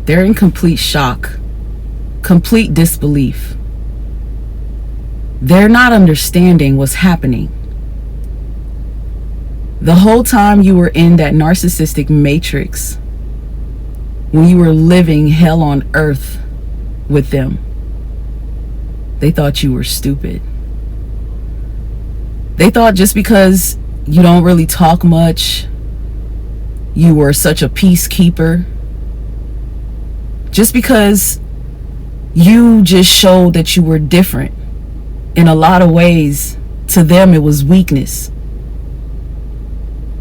They're in complete shock, complete disbelief. They're not understanding what's happening. The whole time you were in that narcissistic matrix, when you were living hell on earth with them, they thought you were stupid. They thought just because you don't really talk much, you were such a peacekeeper, just because you just showed that you were different in a lot of ways, to them it was weakness.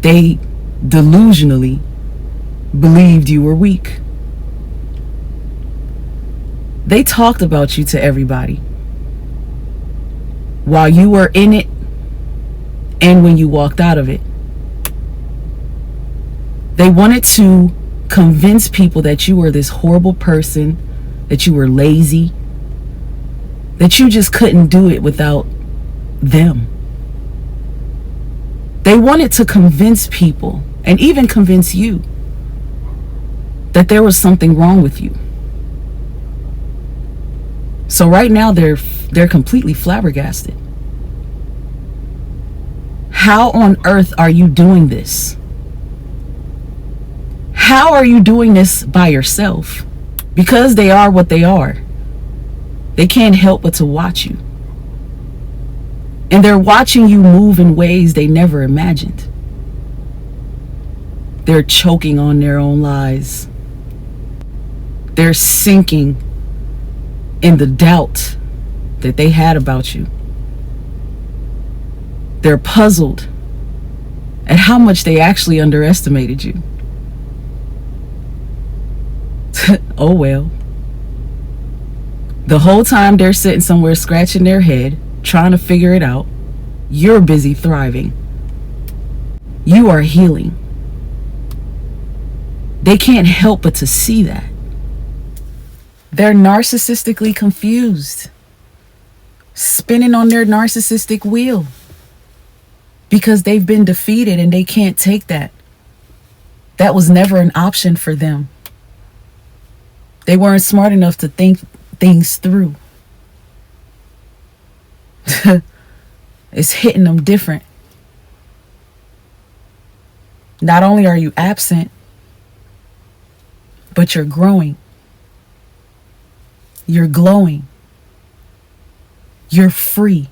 They delusionally believed you were weak. They talked about you to everybody while you were in it and when you walked out of it. They wanted to convince people that you were this horrible person, that you were lazy, that you just couldn't do it without them. They wanted to convince people, and even convince you, that there was something wrong with you. So right now they're completely flabbergasted. How on earth are you doing this? How are you doing this by yourself? Because they are what they are, they can't help but to watch you. And they're watching you move in ways they never imagined. They're choking on their own lies. They're sinking in the doubt that they had about you. They're puzzled at how much they actually underestimated you. Oh well. The whole time they're sitting somewhere scratching their head, trying to figure it out, you're busy thriving. You are healing. They can't help but to see that. They're narcissistically confused, spinning on their narcissistic wheel because they've been defeated and they can't take that. That was never an option for them. They weren't smart enough to think things through. It's hitting them different. Not only are you absent, but you're growing. You're glowing. You're free.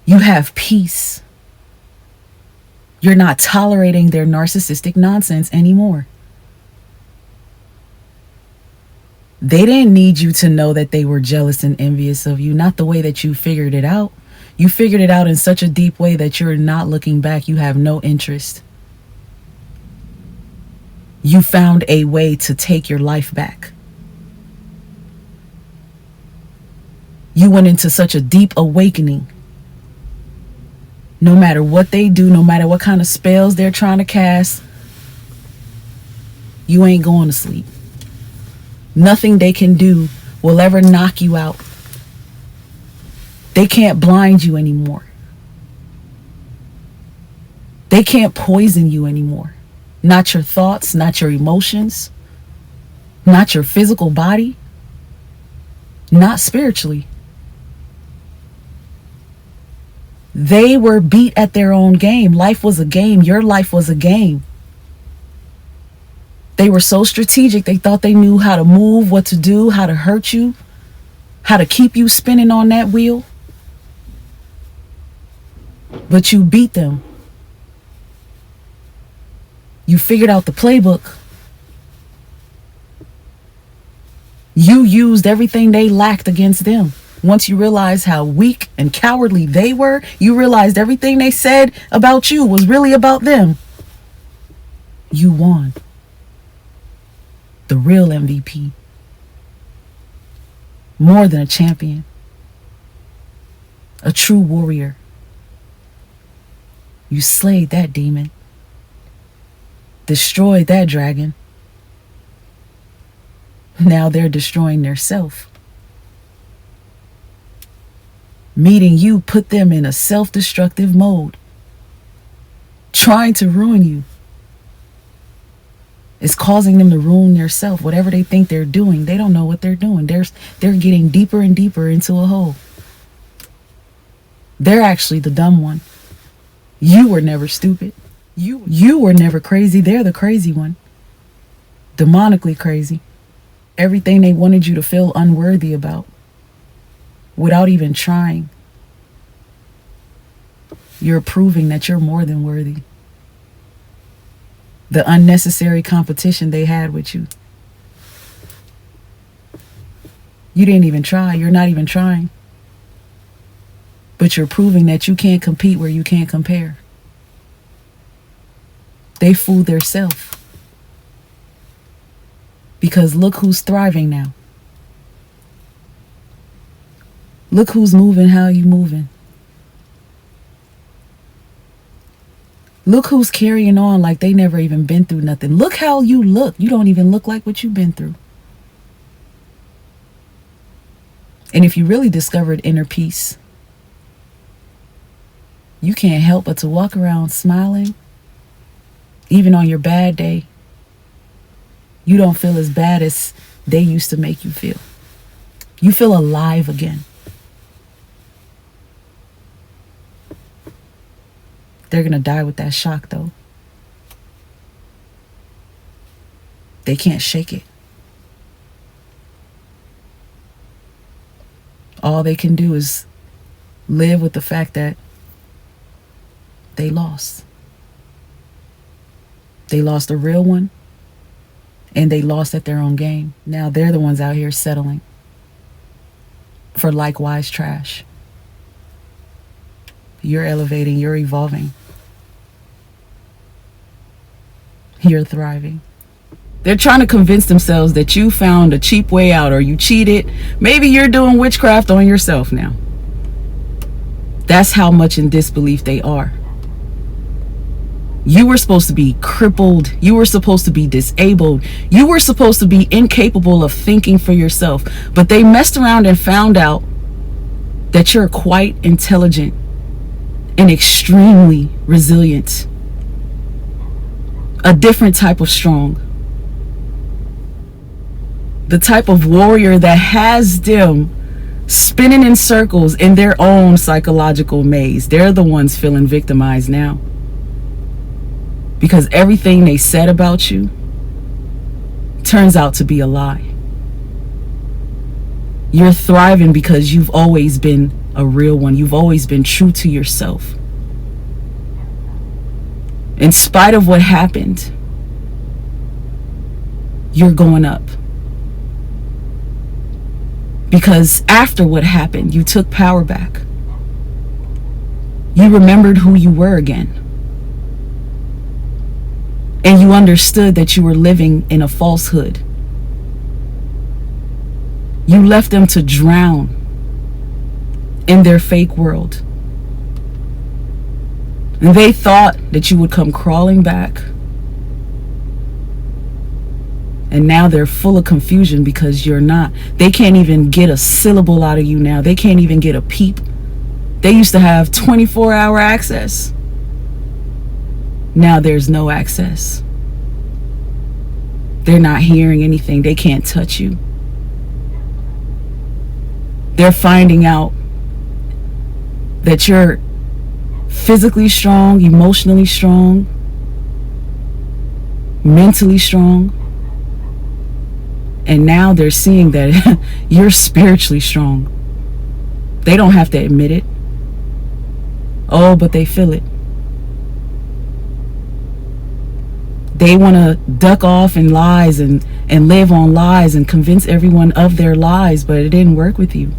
You have peace. You're not tolerating their narcissistic nonsense anymore. They didn't need you to know that they were jealous and envious of you, not the way that you figured it out. You figured it out in such a deep way that you're not looking back. You have no interest. You found a way to take your life back. You went into such a deep awakening. No matter what they do, no matter what kind of spells they're trying to cast, you ain't going to sleep. Nothing they can do will ever knock you out. They can't blind you anymore. They can't poison you anymore. Not your thoughts, not your emotions, not your physical body, not spiritually. They were beat at their own game. Life was a game. Your life was a game. They were so strategic. They thought they knew how to move, what to do, how to hurt you, how to keep you spinning on that wheel. But you beat them. You figured out the playbook. You used everything they lacked against them. Once you realized how weak and cowardly they were, you realized everything they said about you was really about them. You won. The real MVP. More than a champion. A true warrior. You slayed that demon. Destroyed that dragon. Now they're destroying their self. Meeting you put them in a self-destructive mode. Trying to ruin you. It's causing them to ruin their self. Whatever they think they're doing, they don't know what they're doing. They're getting deeper and deeper into a hole. They're actually the dumb one. You were never stupid. You were never crazy. They're the crazy one. Demonically crazy. Everything they wanted you to feel unworthy about, without even trying. You're proving that you're more than worthy. The unnecessary competition they had with you. You didn't even try. You're not even trying. But you're proving that you can't compete where you can't compare. They fooled theirself. Because look who's thriving now. Look who's moving how you moving. Look who's carrying on like they never even been through nothing. Look how you look. You don't even look like what you've been through. And if you really discovered inner peace, you can't help but to walk around smiling. Even on your bad day, you don't feel as bad as they used to make you feel. You feel alive again. They're going to die with that shock, though. They can't shake it. All they can do is live with the fact that they lost. They lost a real one, and they lost at their own game. Now they're the ones out here settling for likewise trash. You're elevating, you're evolving. You're thriving. They're trying to convince themselves that you found a cheap way out or you cheated. Maybe you're doing witchcraft on yourself now. That's how much in disbelief they are. You were supposed to be crippled. You were supposed to be disabled. You were supposed to be incapable of thinking for yourself. But they messed around and found out that you're quite intelligent and extremely resilient. A different type of strong. The type of warrior that has them spinning in circles in their own psychological maze. They're the ones feeling victimized now. Because everything they said about you turns out to be a lie. You're thriving because you've always been a real one. You've always been true to yourself. In spite of what happened, you're going up. Because after what happened, you took power back. You remembered who you were again. And you understood that you were living in a falsehood. You left them to drown in their fake world. And they thought that you would come crawling back. And now they're full of confusion because you're not. They can't even get a syllable out of you now. They can't even get a peep. They used to have 24-hour access. Now there's no access. They're not hearing anything. They can't touch you. They're finding out that you're physically strong, emotionally strong, mentally strong. And now they're seeing that you're spiritually strong. They don't have to admit it. Oh, but they feel it. They want to duck off in lies and live on lies and convince everyone of their lies, but it didn't work with you.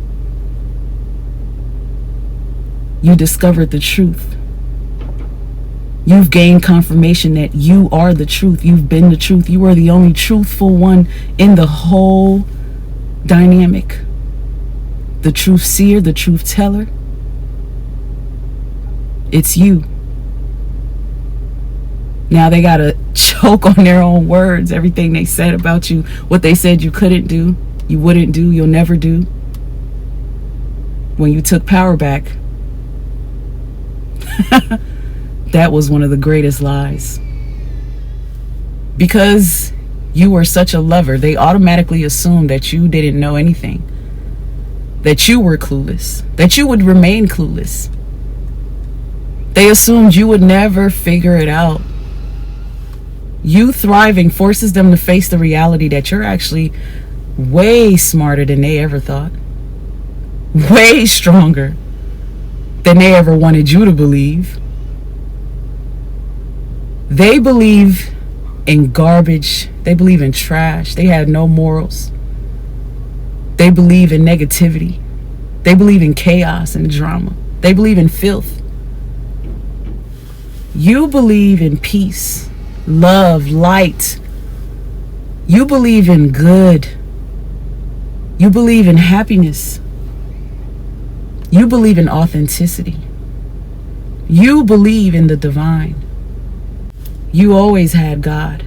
You discovered the truth. You've gained confirmation that you are the truth. You've been the truth. You are the only truthful one in the whole dynamic. The truth seer, the truth teller. It's you. Now they gotta choke on their own words. Everything they said about you, what they said you couldn't do, you wouldn't do, you'll never do. When you took power back, that was one of the greatest lies. Because you were such a lover, they automatically assumed that you didn't know anything, that you were clueless, that you would remain clueless. They assumed you would never figure it out. You thriving forces them to face the reality that you're actually way smarter than they ever thought, way stronger than they ever wanted you to believe. They believe in garbage. They believe in trash. They have no morals. They believe in negativity. They believe in chaos and drama. They believe in filth. You believe in peace, love, light. You believe in good. You believe in happiness. You believe in authenticity. You believe in the divine. You always had God.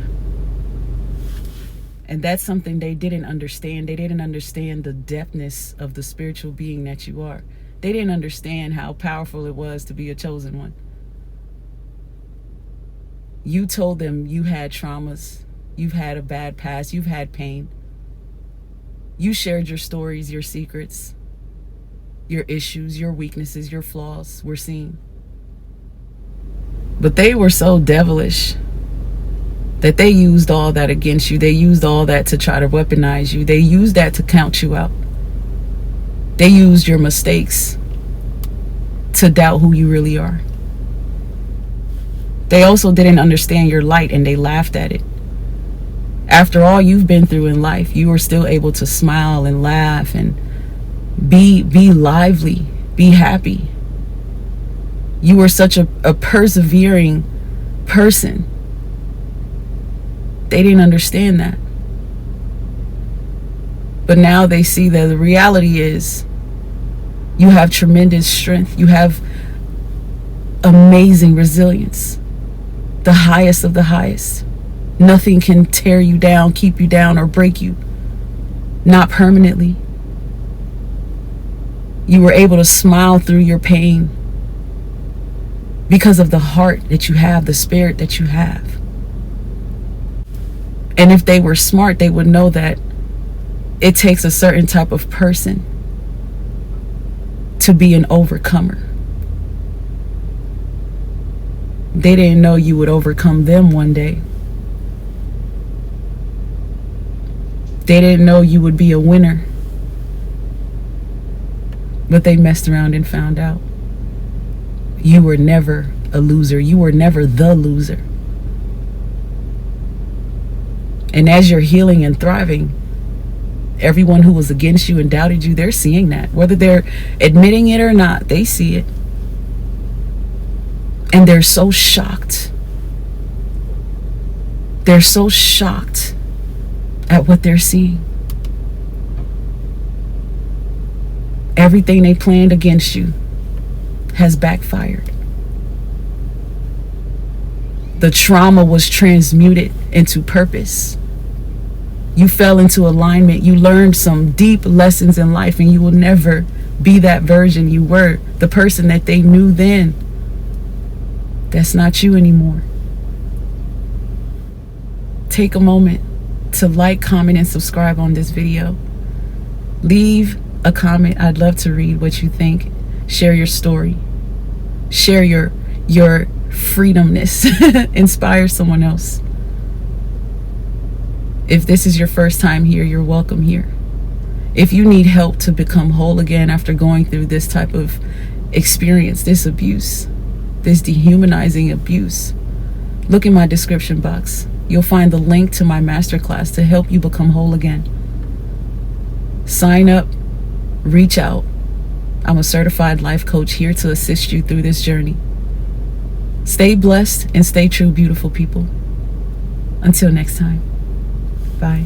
And that's something they didn't understand. They didn't understand the depthness of the spiritual being that you are. They didn't understand how powerful it was to be a chosen one. You told them you had traumas. You've had a bad past. You've had pain. You shared your stories, your secrets, your issues, your weaknesses, your flaws were seen. But they were so devilish that they used all that against you. They used all that to try to weaponize you. They used that to count you out. They used your mistakes to doubt who you really are. They also didn't understand your light, and they laughed at it. After all you've been through in life, you were still able to smile and laugh and be lively, be happy. You were such a persevering person. They didn't understand that. But now they see that the reality is you have tremendous strength. You have amazing resilience, the highest of the highest. Nothing can tear you down, keep you down, or break you. Not permanently. You were able to smile through your pain because of the heart that you have, the spirit that you have. And if they were smart, they would know that it takes a certain type of person to be an overcomer. They didn't know you would overcome them one day. They didn't know you would be a winner. But they messed around and found out. You were never a loser. You were never the loser. And as you're healing and thriving, everyone who was against you and doubted you, they're seeing that. Whether they're admitting it or not, they see it. And they're so shocked. They're so shocked at what they're seeing. Everything they planned against you has backfired. The trauma was transmuted into purpose. You fell into alignment. You learned some deep lessons in life, and you will never be that version you were, the person that they knew then. That's not you anymore. Take a moment to like, comment, and subscribe on this video. Leave a comment. I'd love to read what you think. Share your story. Share your freedomness. Inspire someone else. If this is your first time here, you're welcome here. If you need help to become whole again after going through this type of experience, this abuse, this dehumanizing abuse, look in my description box. You'll find the link to my masterclass to help you become whole again. Sign up, reach out. I'm a certified life coach here to assist you through this journey. Stay blessed and stay true, beautiful people. Until next time. Bye.